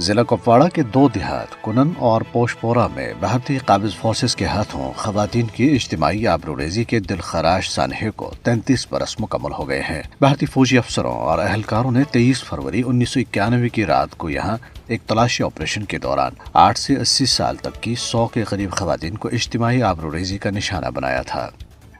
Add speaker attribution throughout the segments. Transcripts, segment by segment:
Speaker 1: ضلع کپواڑہ کے دو دیہات کنن اور پوشپورہ میں بھارتی قابض فورسز کے ہاتھوں خواتین کی اجتماعی آبروریزی کے دل خراش سانحے کو 33 برس مکمل ہو گئے ہیں۔ بھارتی فوجی افسروں اور اہلکاروں نے 23 فروری 1991 کی رات کو یہاں ایک تلاشی آپریشن کے دوران 8 سے 80 سال تک کی 100 کے قریب خواتین کو اجتماعی آبروریزی کا نشانہ بنایا تھا۔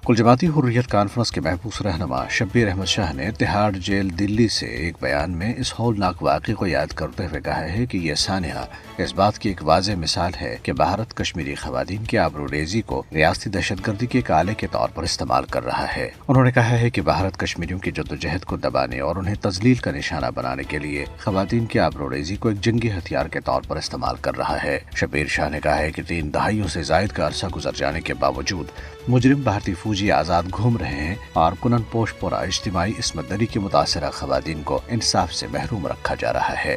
Speaker 1: کل جماعتی حریت کانفرنس کے محبوس رہنما شبیر احمد شاہ نے تہاڑ جیل دلی سے ایک بیان میں اس ہولناک واقعے کو یاد کرتے ہوئے کہا ہے کہ یہ سانحہ اس بات کی ایک واضح مثال ہے کہ بھارت کشمیری خواتین کی آبروریزی کو ریاستی دہشت گردی کے ایک آلے کے طور پر استعمال کر رہا ہے۔ انہوں نے کہا ہے کہ بھارت کشمیریوں کی جدوجہد کو دبانے اور انہیں تذلیل کا نشانہ بنانے کے لیے خواتین کی آبروریزی کو ایک جنگی ہتھیار کے طور پر استعمال کر رہا ہے۔ شبیر شاہ نے کہا ہے کہ 3 دہائیوں سے زائد کا عرصہ گزر جانے کے باوجود مجرم بھارتی فوجی آزاد گھوم رہے ہیں اور کنن پوشپورہ اجتماعی عصمت دری کی متاثرہ خواتین کو انصاف سے محروم رکھا جا رہا ہے۔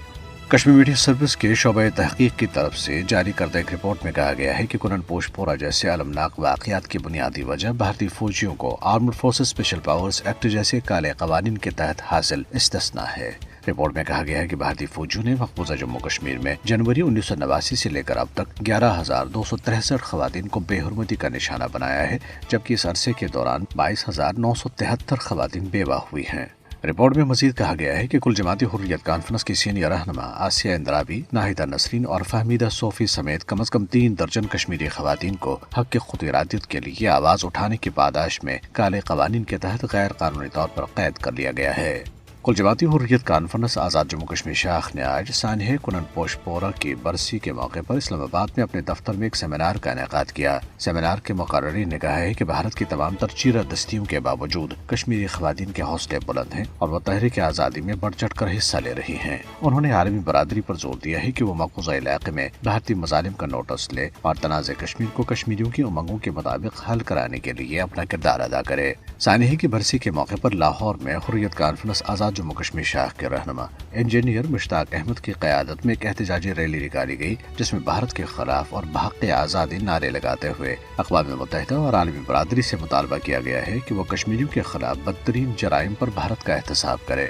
Speaker 1: کشمیر میڈیا سروس کے شعبہ تحقیق کی طرف سے جاری کردہ ایک رپورٹ میں کہا گیا ہے کہ کنن پوشپورہ جیسے المناک واقعات کی بنیادی وجہ بھارتی فوجیوں کو armed forces special powers act جیسے کالے قوانین کے تحت حاصل استثناء ہے۔ رپورٹ میں کہا گیا ہے کہ بھارتی فوجیوں نے مقبوضہ جموں کشمیر میں جنوری 1989 سے لے کر اب تک 11,263 خواتین کو بے حرمتی کا نشانہ بنایا ہے، جبکہ اس عرصے کے دوران 22,973 خواتین بیوہ ہوئی ہیں۔ رپورٹ میں مزید کہا گیا ہے کہ کل جماعتی حریت کانفرنس کی سینئر رہنما آسیہ اندرابی، ناہیدہ نسرین اور فہمیدہ صوفی سمیت کم از کم 3 درجن کشمیری خواتین کو حق خود ارادیت کے لیے آواز اٹھانے کی پاداش میں کالے قوانین کے تحت غیر قانونی طور پر قید کر لیا گیا ہے۔ کل جماعتی حریت کانفرنس آزاد جموں کشمیر شاخ نے آج سانحہ کنن پوشپورہ کی برسی کے موقع پر اسلام آباد میں اپنے دفتر میں ایک سیمینار کا انعقاد کیا۔ سیمینار کے مقررین نے کہا ہے کہ بھارت کی تمام تر چیرہ دستیوں کے باوجود کشمیری خواتین کے حوصلے بلند ہیں اور وہ تحریک آزادی میں بڑھ چڑھ کر حصہ لے رہی ہیں۔ انہوں نے عالمی برادری پر زور دیا ہے کہ وہ مقبوضہ علاقے میں بھارتی مظالم کا نوٹس لے اور تنازع کشمیر کو کشمیریوں کی امنگوں کے مطابق حل کرانے کے لیے اپنا کردار ادا کرے۔ سانحہ کی برسی کے موقع پر لاہور میں حریت کانفرنس آزاد جموں کشمیر شاخ کے رہنما انجینئر مشتاق احمد کی قیادت میں ایک احتجاجی ریلی نکالی گئی، جس میں بھارت کے خلاف اور بحق آزادی نعرے لگاتے ہوئے اقوام متحدہ اور عالمی برادری سے مطالبہ کیا گیا ہے کہ وہ کشمیریوں کے خلاف بدترین جرائم پر بھارت کا احتساب کرے۔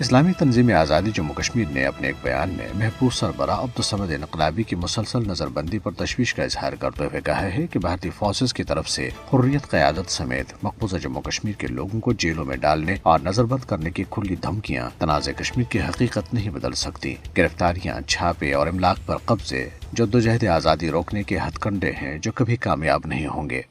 Speaker 1: اسلامی تنظیم آزادی جموں کشمیر نے اپنے ایک بیان میں محبوس سربراہ عبدالصمد انقلابی کی مسلسل نظر بندی پر تشویش کا اظہار کرتے ہوئے کہا ہے کہ بھارتی فورسز کی طرف سے حریت قیادت سمیت مقبوضہ جموں کشمیر کے لوگوں کو جیلوں میں ڈالنے اور نظر بند کرنے کی کھلی دھمکیاں تنازع کشمیر کی حقیقت نہیں بدل سکتی۔ گرفتاریاں، چھاپے اور املاک پر قبضے جدوجہد آزادی روکنے کے ہتھ کنڈے ہیں جو کبھی کامیاب نہیں ہوں گے۔